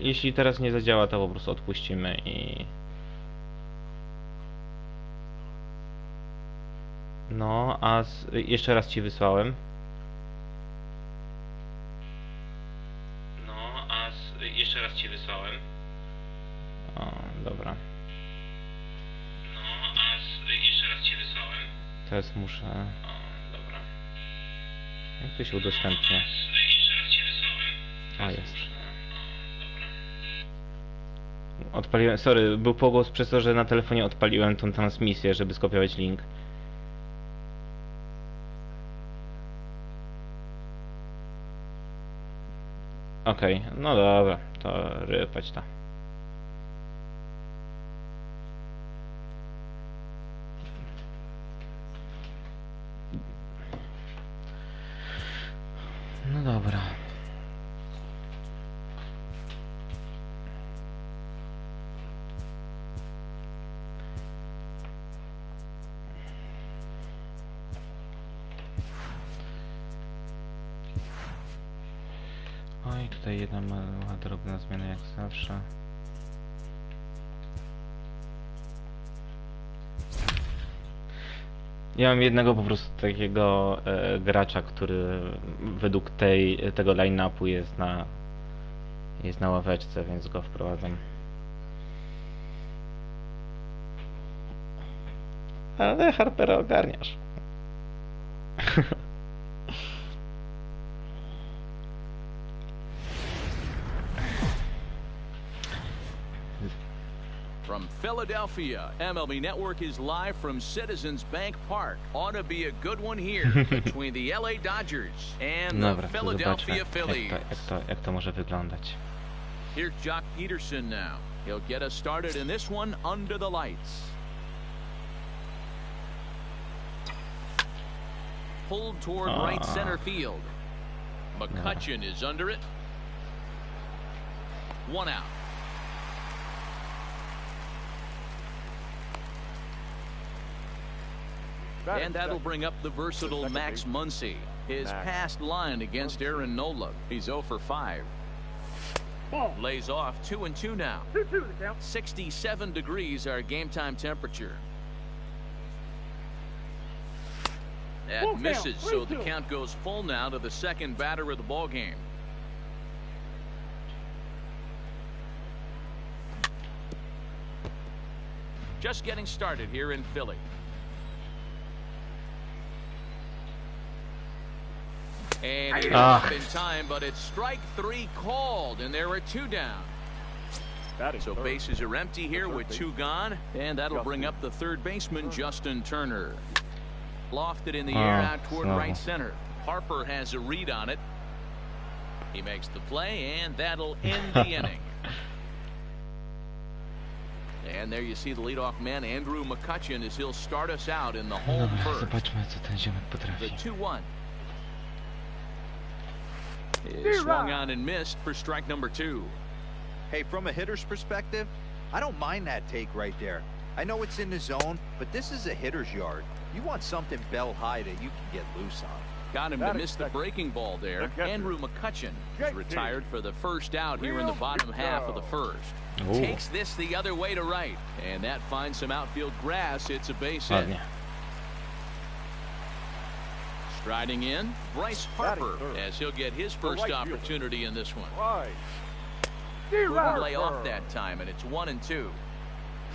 Jeśli teraz nie zadziała, to po prostu odpuścimy i... No, a jeszcze raz ci wysłałem. No, a jeszcze raz ci wysłałem. O, dobra. No, a jeszcze raz ci wysłałem. Teraz muszę... O, dobra. Jak to się udostępnia? Jeszcze raz ci wysłałem. A, jest. Odpaliłem, sorry, był pogłos przez to, że na telefonie odpaliłem tą transmisję, żeby skopiować link. Okej, no dobra, to rypać to. No dobra. Oj, tutaj jedna mała drobna zmiana jak zawsze. Ja mam jednego po prostu takiego gracza, który według tego line-upu jest na ławeczce, więc go wprowadzam. Ale Harpera ogarniasz. From Philadelphia, MLB Network is live from Citizens Bank Park. Ought to be a good one here between the LA Dodgers and the Philadelphia Phillies. Jak to może wyglądać. Here's Jock Peterson now. He'll get us started in this one under the lights. Pulled toward right center field. McCutchen is under it. One out. And that'll bring up the versatile Max Muncy. His past line against Aaron Nola. He's 0 for 5. Lays off 2-2 now. 67 degrees our game time temperature. That misses, so the count goes full now to the second batter of the ball game. Just getting started here in Philly. And he's off in time, but it's strike 3 called, and there are 2 down. So bases are empty here with 2 gone, and that'll bring up the third baseman, Justin Turner. Lofted in the air out toward right center. Harper has a read on it. He makes the play, and that'll end the inning. And there you see the leadoff man, Andrew McCutchen, as he'll start us out in the home first. Zobaczmy, co ten ziomek potrafi. The 2-1. Swung on and missed for strike number 2. Hey, from a hitter's perspective, I don't mind that take right there. I know it's in the zone, but this is a hitter's yard. You want something bell high that you can get loose on. Got him to miss the breaking ball there. Andrew McCutchen is retired for the first out here in the bottom half of the first. Takes this the other way to right, and that finds some outfield grass. It's a base hit. Striding in, Bryce Harper, as he'll get his first opportunity in this one. Couldn't lay off that time, and it's 1-2.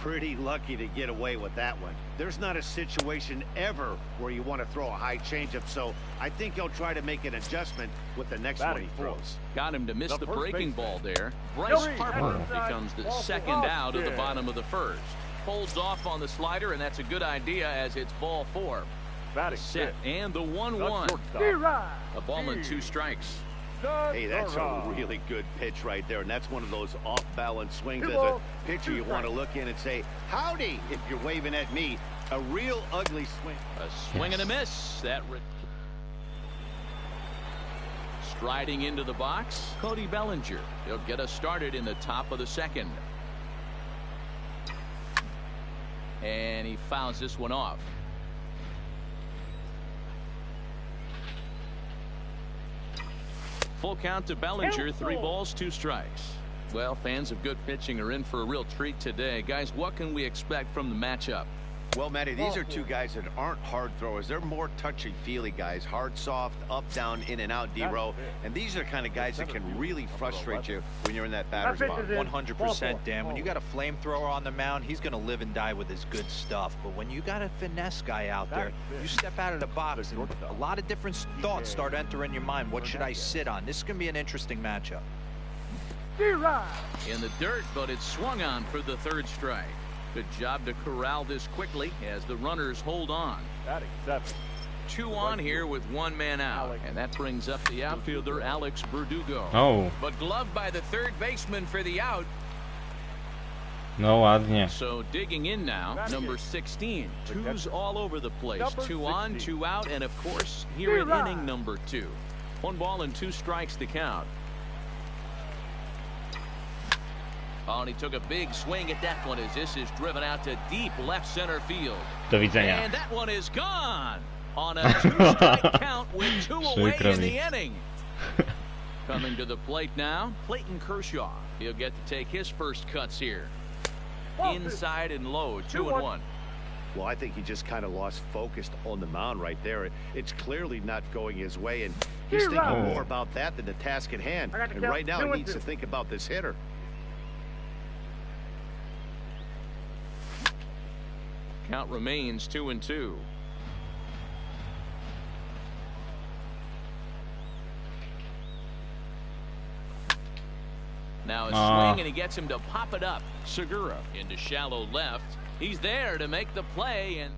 Pretty lucky to get away with that one. There's not a situation ever where you want to throw a high changeup, so I think he'll try to make an adjustment with the next one he throws. Got him to miss the breaking ball there. Bryce Harper becomes the second out of the bottom of the first. Holds off on the slider, and that's a good idea as it's ball 4. Set and the 1-1. A ball and 2 strikes. Hey, that's a really good pitch right there, and that's one of those off-balance swings. As a pitcher, you want to look in and say, howdy, if you're waving at me. A real ugly swing. A swing and a miss. That striding into the box, Cody Bellinger. He'll get us started in the top of the second. And he fouls this one off. Full count to Bellinger, 3 balls, 2 strikes. Well, fans of good pitching are in for a real treat today. Guys, what can we expect from the matchup? Well, Matty, these are two guys that aren't hard throwers. They're more touchy-feely guys. Hard, soft, up, down, in and out, D-row. And these are the kind of guys that can really frustrate you when you're in that batter's box. 100%, Dan. When you got a flamethrower on the mound, he's going to live and die with his good stuff. But when you got a finesse guy out there, you step out of the box and a lot of different thoughts start entering your mind. What should I sit on? This is going to be an interesting matchup. In the dirt, but it's swung on for the third strike. Good job to corral this quickly as the runners hold on. 2 on here with 1 man out, and that brings up the outfielder Alex Verdugo. Oh. But gloved by the third baseman for the out. No ładnie. So digging in now, number 16. 2's all over the place. 2 on, 2 out, and of course here in inning number 2. 1 ball and 2 strikes to count. Oh, and he took a big swing at that one as this is driven out to deep left center field. Do widzenia. And that one is gone on a 2-strike count with 2 away in the inning. Coming to the plate now, Clayton Kershaw. He'll get to take his first cuts here. Inside and low, 2-1. Well, I think he just kind of lost focus on the mound right there. It's clearly not going his way, and he's thinking more about that than the task at hand. And right now he needs to think about this hitter. Count remains 2-2. Now a swing, and he gets him to pop it up. Segura into shallow left. He's there to make the play, and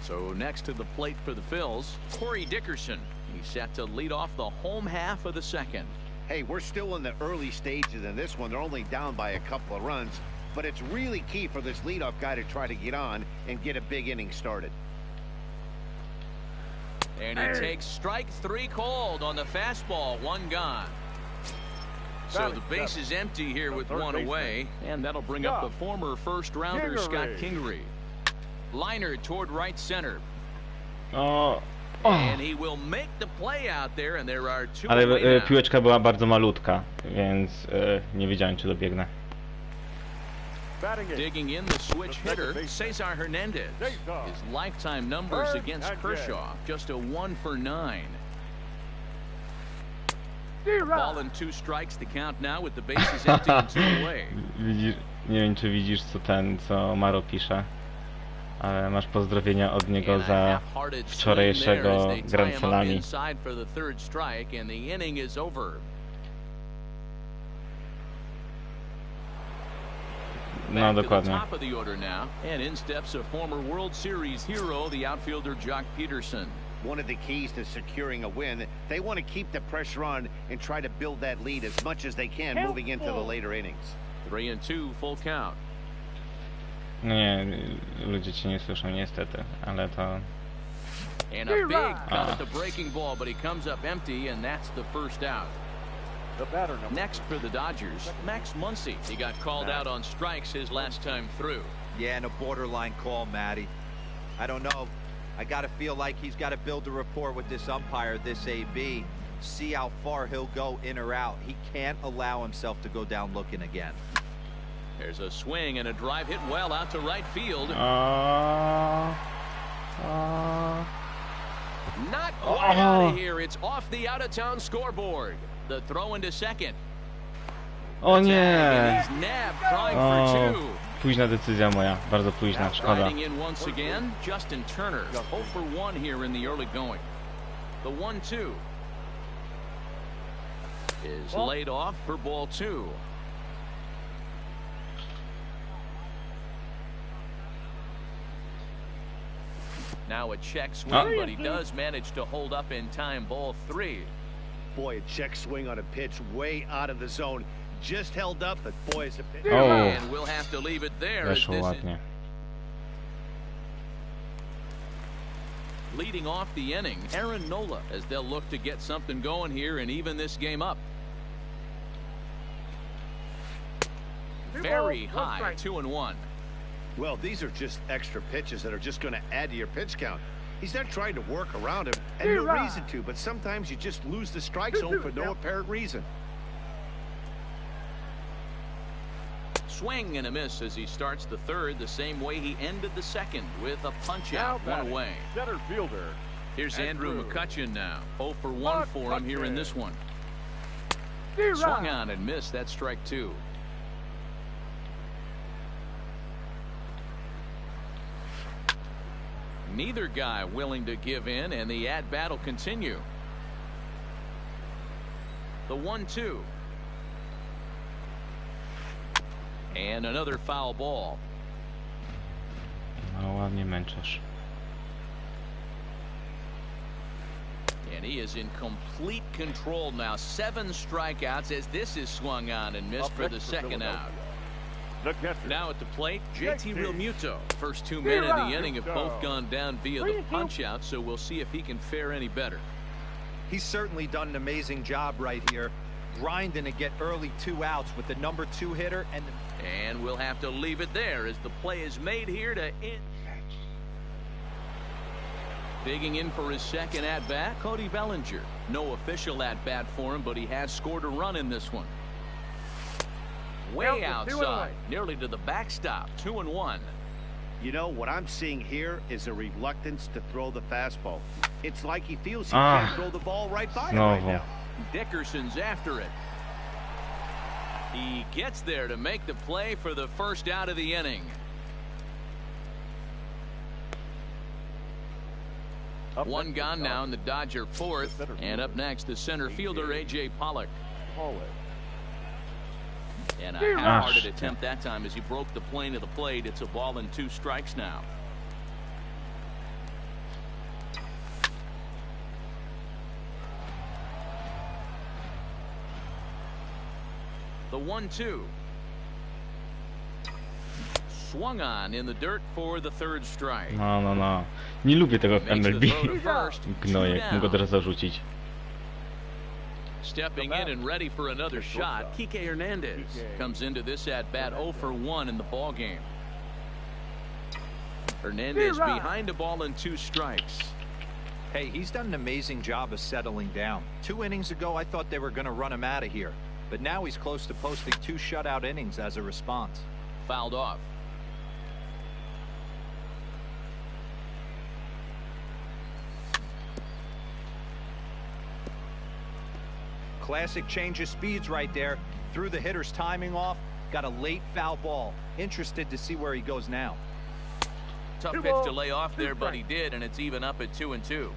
so next to the plate for the Phils, Corey Dickerson. He's set to lead off the home half of the second. Hey, we're still in the early stages in this one. They're only down by a couple of runs. But it's really key for this leadoff guy to try to get on and get a big inning started. And he takes strike 3 called on the fastball. 1 gone. So the base is empty here with 1 away. And that'll bring up the former first rounder Scott Kingery. Liner toward right center. And he will make the play out there, and there are 2 Ale away now. piłeczka była bardzo malutka, więc nie wiedziałem, czy dobiegnę. Digging in the switch hitter, Cesar Hernandez. His lifetime numbers against Kershaw, just a 1 for 9. Ball and 2 strikes to count now with the bases empty and 2 away. Nie wiem, czy widzisz, co Maro pisze, ale masz pozdrowienia od niego za wczorajszego Grand Salami. No, dokładnie. Top of the order now, and in steps a former World Series hero, the outfielder Jock Peterson. One of the keys to securing a win, they want to keep the pressure on and try to build that lead as much as they can moving into the later innings. 3-2, full count. Nie, ludzie cię nie słyszą niestety, ale to... And a big cut at the breaking ball, but he comes up empty, and that's the first out. Next for the Dodgers, Max Muncy. He got called out on strikes his last time through. Yeah, and a borderline call, Matty. I don't know. I got to feel like he's got to build a rapport with this umpire, this AB. See how far he'll go in or out. He can't allow himself to go down looking again. There's a swing and a drive hit well out to right field. Not quite out of here. It's off the out-of-town scoreboard. The throw into second. O nie! He's nabbed, trying for 2. Późna decyzja moja, bardzo późna, szkoda. Riding in once again, Justin Turner. 0 for 1 here in the early going. The 1-2 is laid off for ball 2. Now a check swing, but he does manage to hold up in time. Ball 3. Boy, a check swing on a pitch way out of the zone. Just held up, but boy, is a pitch. Oh. And we'll have to leave it there. Weszło ładnie. Leading off the inning, Aaron Nola, as they'll look to get something going here and even this game up. Very high, 2-1. Well, these are just extra pitches that are just going to add to your pitch count. He's not trying to work around him, and no reason to, but sometimes you just lose the strike zone for no apparent reason. Swing and a miss as he starts the third the same way he ended the second with a punch out, one away. Center fielder. Here's Andrew McCutcheon now. 0 for 1 for him here in this one. Swung on and missed. That's strike 2. Neither guy willing to give in, and the at-bat will continue. The 1-2. And another foul ball. No, ładnie męczysz. And he is in complete control now. 7 strikeouts as this is swung on and missed for the second out. Now at the plate, JT Realmuto. First 2 men in the inning have both gone down via the punch out, so we'll see if he can fare any better. He's certainly done an amazing job right here, grinding to get early 2 outs with the number 2 hitter. And we'll have to leave it there as the play is made here to end. Digging in for his second at-bat, Cody Bellinger. No official at-bat for him, but he has scored a run in this one. Way outside, nearly to the backstop, 2-1. You know, what I'm seeing here is a reluctance to throw the fastball. It's like he feels he can't throw the ball right by him right now. Dickerson's after it. He gets there to make the play for the first out of the inning. One gone now in the Dodger fourth, and up next the center fielder A.J. Pollock. And a half-hearted attempt that time as he broke the plane of the plate. It's a ball and 2 strikes now. The 1-2. Swung on in the dirt for the third strike. No. Nie lubię tego w MLB. Gnojek, mogę teraz zarzucić. Stepping in and ready for another shot, Kike Hernandez comes into this at-bat 0 for 1 in the ball game. Hernandez behind a ball and 2 strikes. Hey, he's done an amazing job of settling down. 2 innings ago, I thought they were going to run him out of here. But now he's close to posting 2 shutout innings as a response. Fouled off. Classic change of speeds right there. Threw the hitter's timing off. Got a late foul ball. Interested to see where he goes now. Tough pitch to lay off there, but he did, and it's even up at 2-2.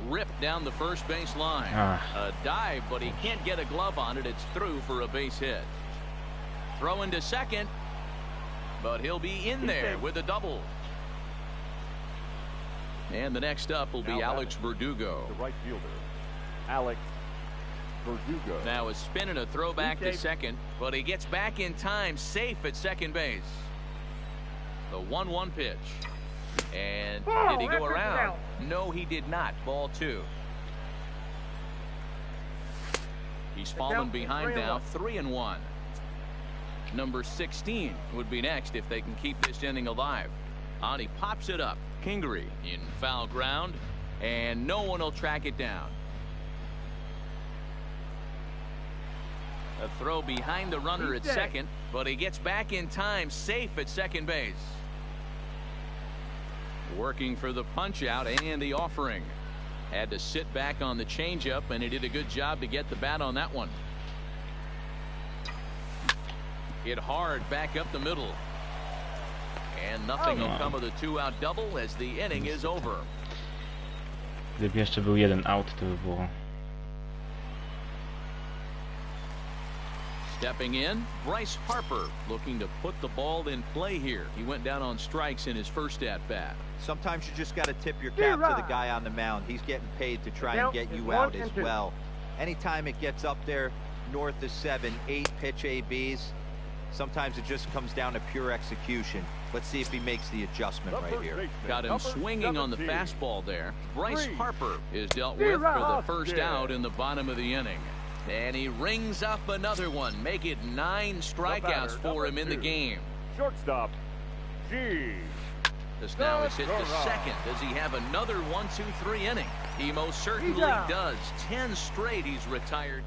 Ripped down the first base line. A dive, but he can't get a glove on it. It's through for a base hit. Throw into second, but he'll be in there with a double. And the next up will be Alex Verdugo. The right fielder, Alex Verdugo. Now a spin and a throwback to second, but he gets back in time, safe at second base. The 1-1 pitch. And did he go around? No, he did not. Ball 2. He's fallen behind now, 3-1. Number 16 would be next if they can keep this inning alive. On he pops it up. Kingery in foul ground, and no one will track it down. A throw behind the runner at second, but he gets back in time, safe at second base. Working for the punch out and the offering. Had to sit back on the changeup, and he did a good job to get the bat on that one. Hit hard back up the middle. And nothing will come of the 2-out double as the inning is over. Gdyby jeszcze był 1 out, to by było. Stepping in, Bryce Harper looking to put the ball in play here. He went down on strikes in his first at-bat. Sometimes you just got to tip your cap to the guy on the mound. He's getting paid to try and get you out as well. Anytime it gets up there north of 7, 8 pitch ABs, sometimes it just comes down to pure execution. Let's see if he makes the adjustment right here. Got him swinging on the fastball there. Bryce Harper is dealt with for the first out in the bottom of the inning. And he rings up another one. Make it 9 strikeouts for him in the game. Shortstop, G. This now is hit the second. Does he have another 1-2-3 inning? He most certainly does. 10 straight he's retired.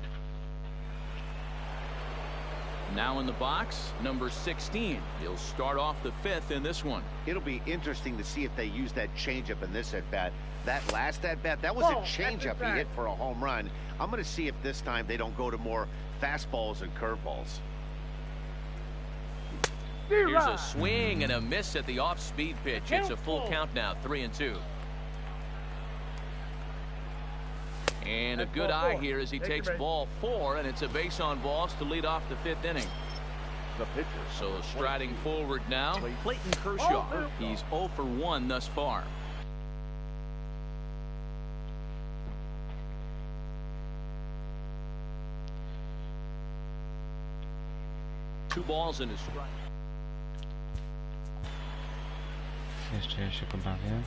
Now in the box, number 16. He'll start off the 5th in this one. It'll be interesting to see if they use that changeup in this at-bat. That last at-bat, that was a changeup he hit for a home run. I'm going to see if this time they don't go to more fastballs and curveballs. Here's a swing and a miss at the off-speed pitch. It's a full count now, 3-2. And a good eye here as he takes ball 4, and it's a base on balls to lead off the 5th inning. The pitcher. So striding forward now, Clayton Kershaw. He's 0 for 1 thus far. Two balls and a strike. Jeszcze się pobawię.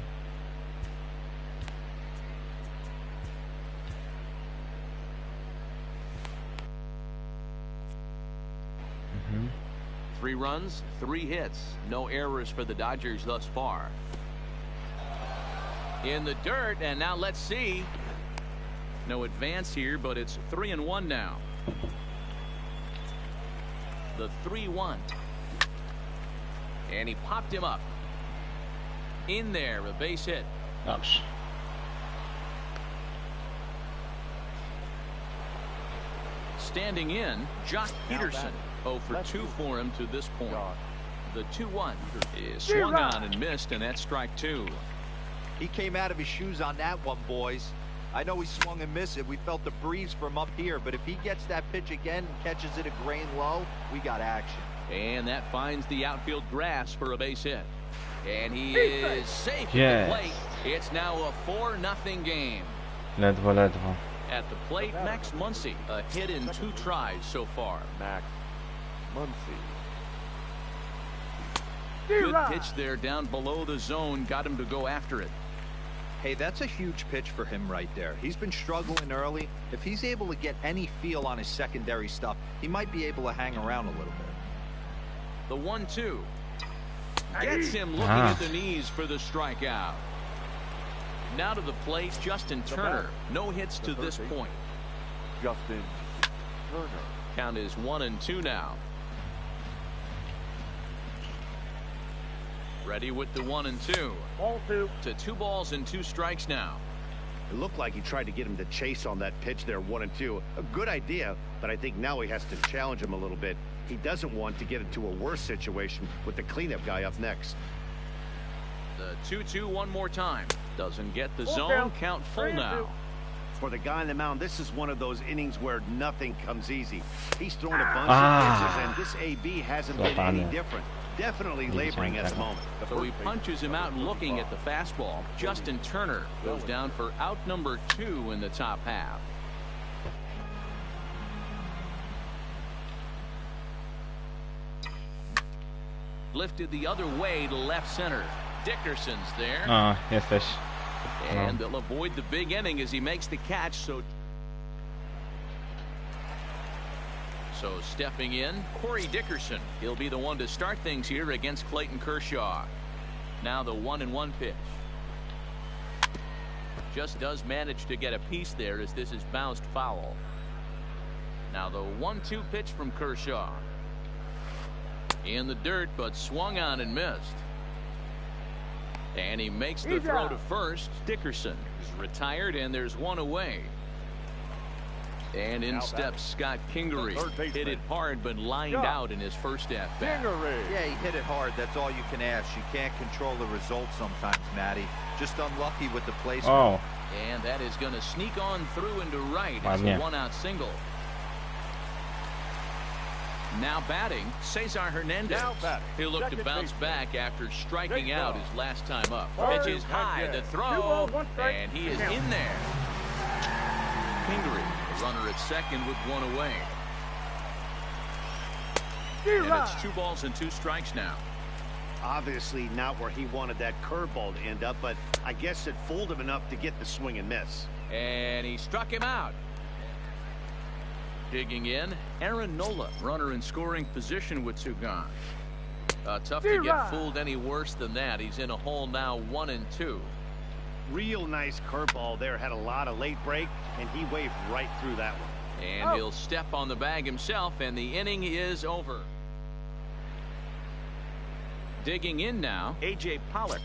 Three runs, 3 hits. No errors for the Dodgers thus far. In the dirt, and now let's see. No advance here, but it's 3-1 now. The 3-1. And he popped him up. In there, a base hit. Dobrze. Standing in, Josh Peterson. 0 for 2 for him to this point. The 2-1 is swung on and missed, and that's strike 2. He came out of his shoes on that one, boys. I know he swung and missed it. We felt the breeze from up here, but if he gets that pitch again and catches it a grain low, we got action. And that finds the outfield grass for a base hit. And he is safe at the plate. It's now a 4-0 game. Ledwo, ledwo. At the plate, Max Muncy, a hit in 2 tries so far. Max Muncy. Good pitch there down below the zone. Got him to go after it. Hey, that's a huge pitch for him right there. He's been struggling early. If he's able to get any feel on his secondary stuff, he might be able to hang around a little bit. The 1-2. Gets him looking at the knees for the strikeout. Now to the plate, Justin Turner. No hits to this point. Justin Turner. Count is 1-2 now. Ready with the 1-2. Ball 2. To 2 balls and 2 strikes now. It looked like he tried to get him to chase on that pitch there, 1-2. A good idea, but I think now he has to challenge him a little bit. He doesn't want to get into a worse situation with the cleanup guy up next. The 2-2 one more time. Doesn't get the zone. Count full now. For the guy on the mound, this is one of those innings where nothing comes easy. He's thrown a bunch of pitches, and this AB hasn't been any different. Definitely laboring at the moment. So he punches him out looking at the fastball. Justin Turner goes down for out number 2 in the top half. Lifted the other way to left center. Dickerson's there. Jesteś. And they'll avoid the big inning as he makes the catch. So stepping in, Corey Dickerson. He'll be the one to start things here against Clayton Kershaw. Now the 1-1 pitch. Just does manage to get a piece there as this is bounced foul. Now the 1-2 pitch from Kershaw. In the dirt, but swung on and missed. And he makes the throw to first. Dickerson is retired, and there's one away. And in steps Scott Kingery. Hit it hard, but lined out in his first at-bat. Yeah, he hit it hard. That's all you can ask. You can't control the results sometimes, Matty. Just unlucky with the placement. And that is going to sneak on through into right. It's a 1-out single. Now batting, Cesar Hernandez. He'll look to bounce back after striking out his last time up. Pitch is high, the throw, and he is in there. Kingery, the runner at second with one away. And it's 2 balls and 2 strikes now. Obviously not where he wanted that curveball to end up, but I guess it fooled him enough to get the swing and miss. And he struck him out. Digging in, Aaron Nola, runner in scoring position with 2 gone. Tough to get fooled any worse than that. He's in a hole now, 1-2. Real nice curveball there. Had a lot of late break, and he waved right through that one. And he'll step on the bag himself, and the inning is over. Digging in now, A.J. Pollock.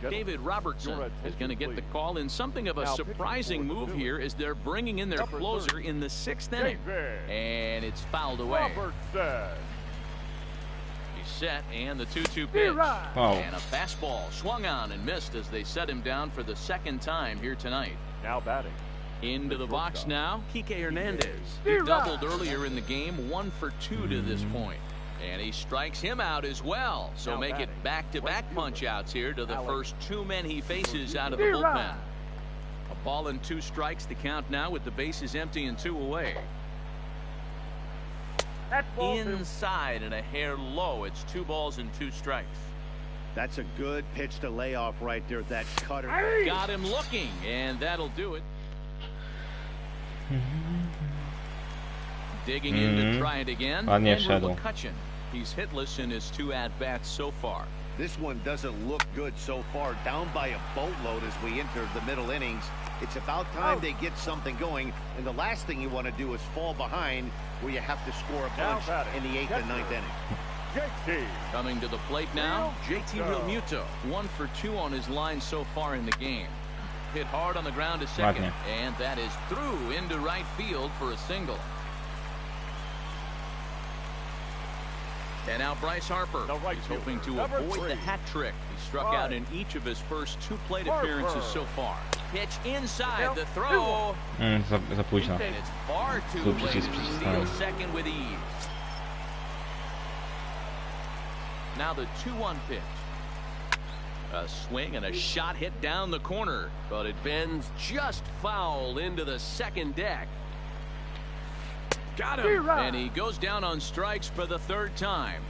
David Robertson is going to get the call in something of a surprising move here as they're bringing in their closer in the 6th inning. And it's fouled away. He's set, and the 2-2 pitch. Oh. And a fastball swung on and missed as they set him down for the 2nd time here tonight. Now batting. Into the box now, Kike Hernandez. He doubled earlier in the game, 1 for 2 to this point. And he strikes him out as well. So now make it batting. back-to-back punch-outs here to the first 2 men he faces out of the bullpen. A ball and 2 strikes, the count now with the bases empty and 2 away. Inside and a hair low. It's 2 balls and 2 strikes. That's a good pitch to lay off right there. That cutter. Got him looking, and that'll do it. Digging in to try it again. Andrew McCutcheon. He's hitless in his 2 at-bats so far. This one doesn't look good so far. Down by a boatload as we enter the middle innings. It's about time they get something going. And the last thing you want to do is fall behind where you have to score a bunch in the 8th and 9th inning. Coming to the plate now, JT Realmuto. 1 for 2 on his line so far in the game. Hit hard on the ground to second. And that is through into right field for a single. And now Bryce Harper. He's hoping to avoid the hat trick. He struck out in each of his first 2 plate appearances so far. Pitch inside the throw. Za późno. And it's far too late to steal second with ease. Now the 2-1 pitch. A swing and a shot hit down the corner, but it bends just foul into the second deck. Got him, and he goes down on strikes for the 3rd time.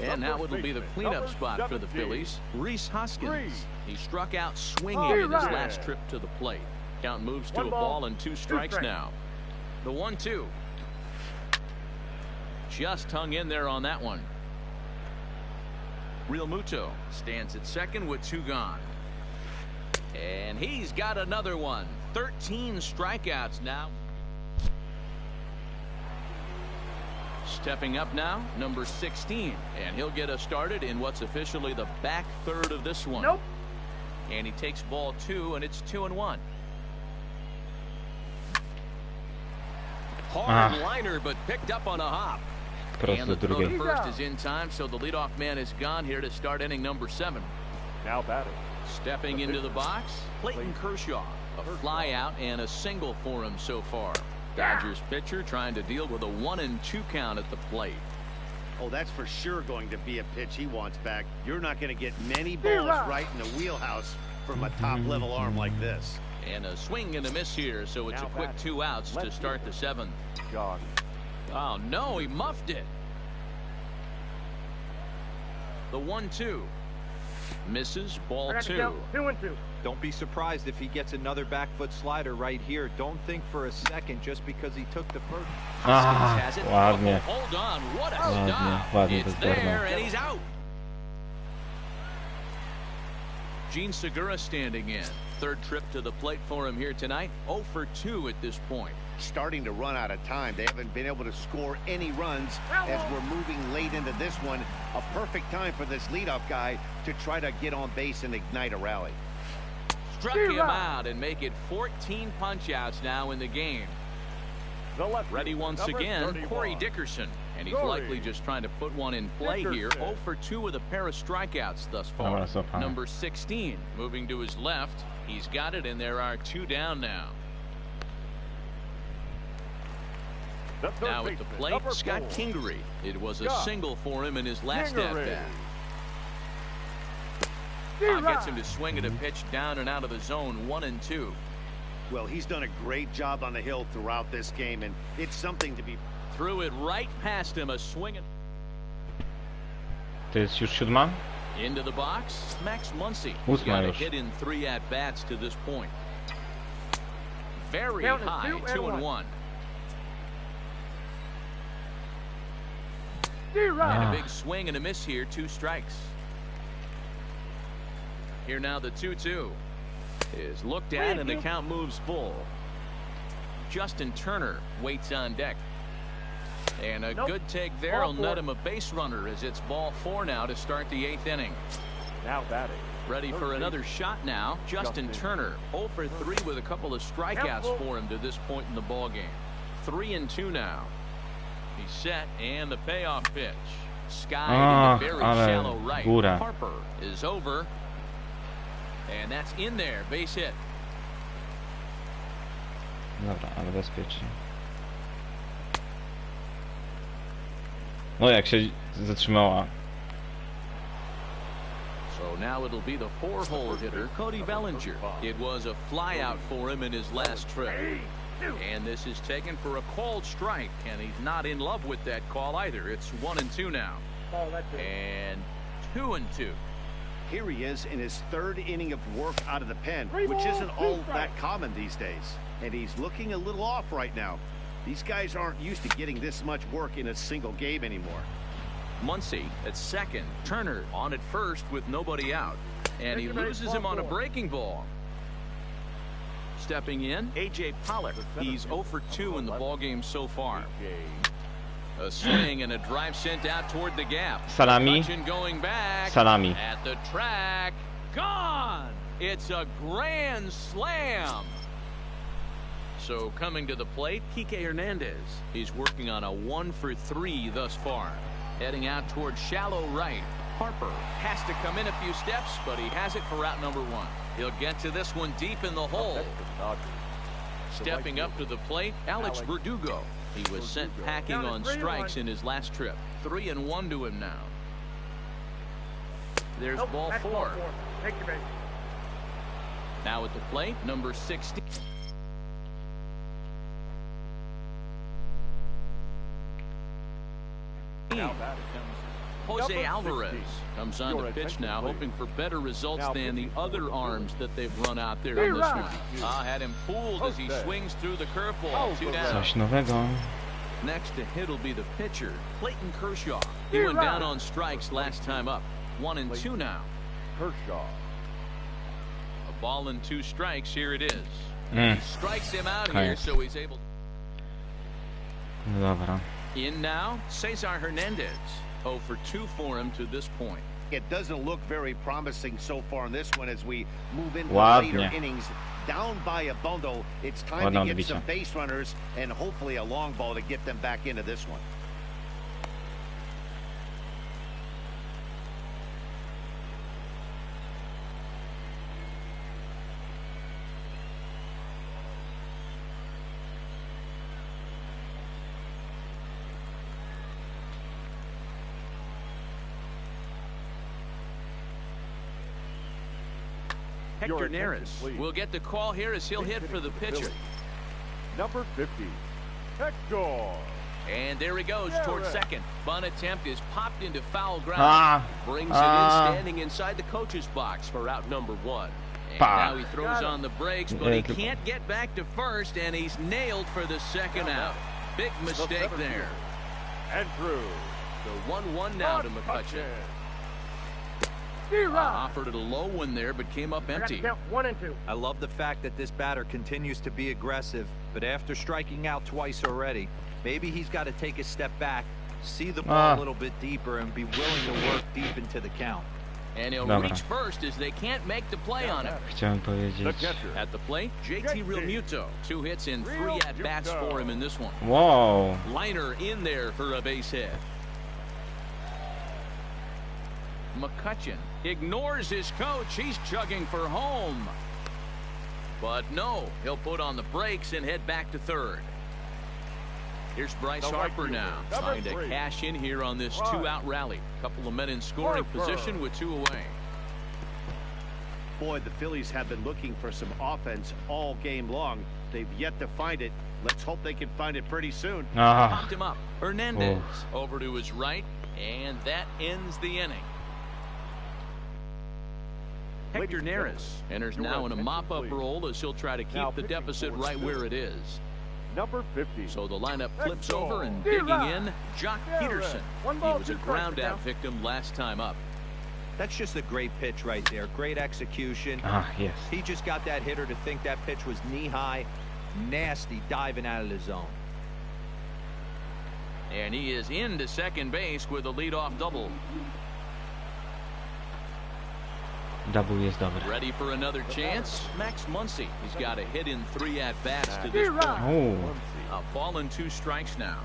And now it'll be the cleanup spot for the Phillies. Rhys Hoskins. He struck out swinging in his last trip to the plate. Count moves to a ball and 2 strikes now. The 1-2. Just hung in there on that one. Realmuto stands at second with 2 gone. And he's got another one. 13 strikeouts now. Stepping up now, number 16, and he'll get us started in what's officially the back third of this one. And he takes ball 2, and it's 2-1. Hard liner, but picked up on a hop. And the throw to first is in time, so the leadoff man is gone here to start inning number 7. Now batting. Stepping into the box, Clayton Kershaw. A fly out and a single for him so far. Dodgers pitcher trying to deal with a 1-2 count at the plate. Oh, that's for sure going to be a pitch he wants back. You're not going to get many balls right in the wheelhouse from a top-level arm like this. And a swing and a miss here, so it's a quick 2 outs to start the 7th. Oh, no, he muffed it. The 1-2. Misses, ball 2. 2-2. Don't be surprised if he gets another back foot slider right here. Don't think for a second just because he took the first. Ładnie. Hold on, what a stop. It's there, and he's out. Gene Segura standing in. 3rd trip to the plate for him here tonight. 0 for 2 at this point. Starting to run out of time. They haven't been able to score any runs as we're moving late into this one. A perfect time for this leadoff guy to try to get on base and ignite a rally. Struck him out and make it 14 punch-outs now in the game. Ready once again, Corey Dickerson. And he's likely just trying to put one in play here. 0 for 2 with a pair of strikeouts thus far. Number 16 moving to his left. He's got it, and there are 2 down now. Now at the plate, Scott Kingery. It was a single for him in his last at-bat. Gets him to swing at a pitch down and out of the zone, 1-2. Well, he's done a great job on the hill throughout this game, and it's something to be. Threw it right past him, a swing. To jest już 7? Into the box, Max Muncy. He's 8 got a już. hit in 3 at-bats to this point. Very high, 2-1. And a big swing and a miss here, 2 strikes. Here now the 2-2 is looked at and the count moves full. Justin Turner waits on deck. And a good take there will net him a base runner as it's ball 4 now to start the 8th inning. Now batting. Ready for another shot now. Justin Turner 0 for 3 with a couple of strikeouts for him to this point in the ball game. 3-2 now. He's set and the payoff pitch. Sky into very shallow right. Góra. Harper is over. And that's in there. Base hit. Dobra, ale bezpiecznie. No jak się zatrzymała. So now it'll be the 4-hole hitter, Cody Bellinger. It was a flyout for him in his last trip. And this is taken for a called strike, and he's not in love with that call either. It's 1-2 now. And 2-2. Here he is in his 3rd inning of work out of the pen, which isn't all that common these days. And he's looking a little off right now. These guys aren't used to getting this much work in a single game anymore. Muncy at second. Turner on at first with nobody out. And he loses him on a breaking ball. Stepping in, A.J. Pollock. He's 0 for 2 in the ballgame so far. A swing and a drive sent out toward the gap. Salami. Going back. Salami. At the track. Gone. It's a grand slam. So coming to the plate, Kike Hernandez. He's working on a 1 for 3 thus far. Heading out toward shallow right. Harper has to come in a few steps, but he has it for out number 1. He'll get to this one deep in the hole. Stepping up to the plate, Alex Verdugo. He was sent packing on strikes in his last trip. 3-1 to him now. There's ball 4. Now at the plate, number 16. Jose Alvarez comes on the pitch now, hoping for better results than the other arms that they've run out there in this one. Had him fooled as he swings through the curveball. 2 down. Coś nowego. Next to hit will be the pitcher, Clayton Kershaw. He went down on strikes last time up. 1-2 now. Kershaw. A ball and 2 strikes. Here it is. He strikes him out here, so he's able. Dobra. In now, Cesar Hernandez. 0 for 2 for him to this point. It doesn't look very promising so far in this one as we move into later innings. Down by a bundle, it's time to get some base runners and hopefully a long ball to get them back into this one. Hector Neris will get the call here as he'll hit for the pitcher. Number 50, Hector. And there he goes towards second. Bunt attempt is popped into foul ground. Brings it in, standing inside the coach's box for out number 1. And now he throws on the brakes, but he can't get back to first, and he's nailed for the second out. Big mistake there. And through. The 1-1 now to McCutcheon. Offered it a low one there, but came up empty. 1-2. I love the fact that this batter continues to be aggressive, but after striking out twice already, maybe he's got to take a step back, see the ball a little bit deeper, and be willing to work deep into the count. And he'll reach first as they can't make the play on him. Chciałem powiedzieć. At the plate, JT Realmuto. 2 hits and 3 at-bats for him in this one. Wow. Liner in there for a base hit. McCutcheon ignores his coach. He's chugging for home. But no, he'll put on the brakes and head back to third. Here's Bryce Harper now, trying to cash in here on this 2-out rally. Couple of men in scoring position with 2 away. Boy, the Phillies have been looking for some offense all game long. They've yet to find it. Let's hope they can find it pretty soon. Popped him up. Hernandez over to his right. And that ends the inning. Hector Neris enters now in a mop-up role as he'll try to keep the deficit right where it is. Number 50. So the lineup flips over and digging in, Jock Peterson. He was a ground-out victim last time up. That's just a great pitch right there. Great execution. Ah, yes. He just got that hitter to think that pitch was knee-high. Nasty diving out of the zone. And he is into second base with a leadoff double. Double jest dobry. Ready for another chance? Max Muncy. He's got a hit in 3 at-bats to this point. Oh. A ball and 2 strikes now.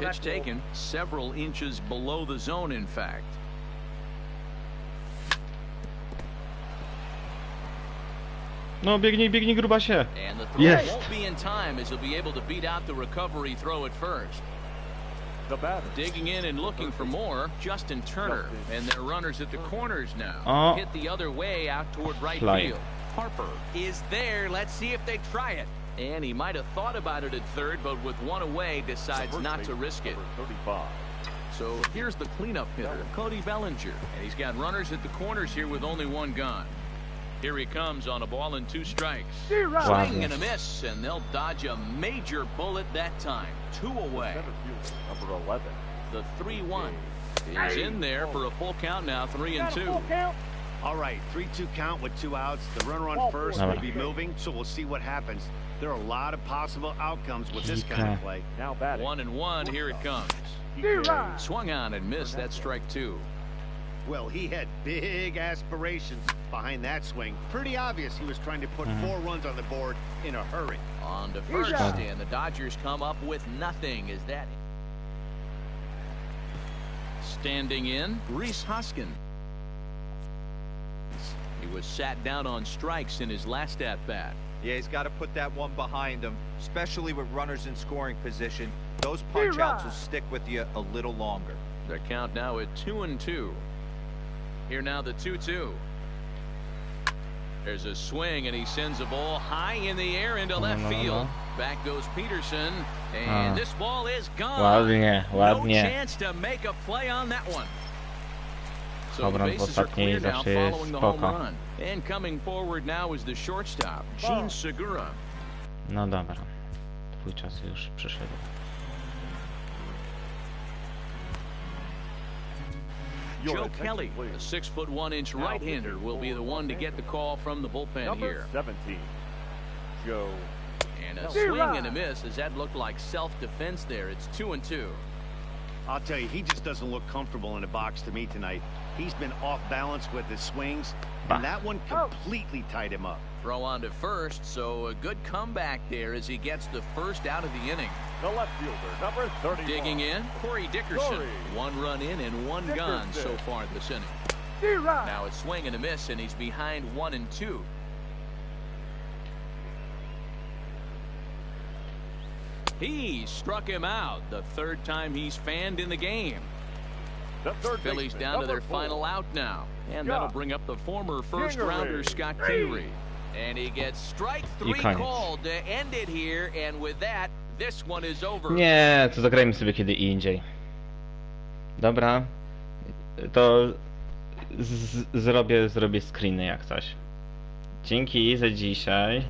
Pitch taken several inches below the zone, in fact. No, biegnij, biegnij, grubasie. And the throw Yes. won't be in time as he'll be able to beat out the recovery throw at first. The batter. Digging in and looking for more, Justin Turner. And their runners at the corners now. Oh. Hit the other way out toward right Fly. field. Harper is there. Let's see if they try it. And he might have thought about it at third, but with one away, decides not to risk it. Number 35. So here's the cleanup hitter, Cody Bellinger. And he's got runners at the corners here with only 1 gone. Here he comes on a ball and 2 strikes. Swing and a miss, and they'll dodge a major bullet that time. 2 away. Center fielder, number 11. The 3-1 is in there for a full count now, 3-2. All right, 3-2 count with 2 outs. The runner on first will be moving, so we'll see what happens. There are a lot of possible outcomes with this kind of play. Now batting. 1-1, here it comes. Swung on and missed. That's strike 2. Well, he had big aspirations behind that swing. Pretty obvious he was trying to put 4 runs on the board in a hurry. On to first, and the Dodgers come up with nothing. Is that standing in? Rhys Hoskins. He was sat down on strikes in his last at-bat. Yeah, he's got to put that one behind him, especially with runners in scoring position. Those punch-outs will stick with you a little longer. The count now at 2-2. Here now the 2-2. There's a swing, and he sends a ball high in the air into left field. Back goes Peterson, and this ball is gone. Ładnie, No ładnie. chance to make a play on that one. So the Obron w bases are ostatniej clear now zawsze jest following the home spoko. run. And coming forward now is the shortstop, Gene Segura. No dobra. Twój czas już przyszedł. Joe Kelly, a 6'1" right-hander, will be the one to get the call from the bullpen Number here. 17. Joe. And a swing and a miss, as that looked like self-defense there. It's 2-2. I'll tell you, he just doesn't look comfortable in the box to me tonight. He's been off balance with his swings, and that one completely tied him up. Throw on to first, so a good comeback there as he gets the first out of the inning. The left fielder, number 31. Digging in, Corey Dickerson. 1 run in and 1 gone so far this inning. Now it's swing and a miss, and he's behind 1-2. He struck him out, the 3rd time he's fanned in the game. The third Phillies baseman, down to their number 4. final out now. And that'll bring up the former first-rounder Scott Kingery. And he gets strike 3 called to end it here. And with that, this one is over. Nie, to zagrajmy sobie kiedy indziej. Dobra. To zrobię screeny jak coś. Dzięki za dzisiaj.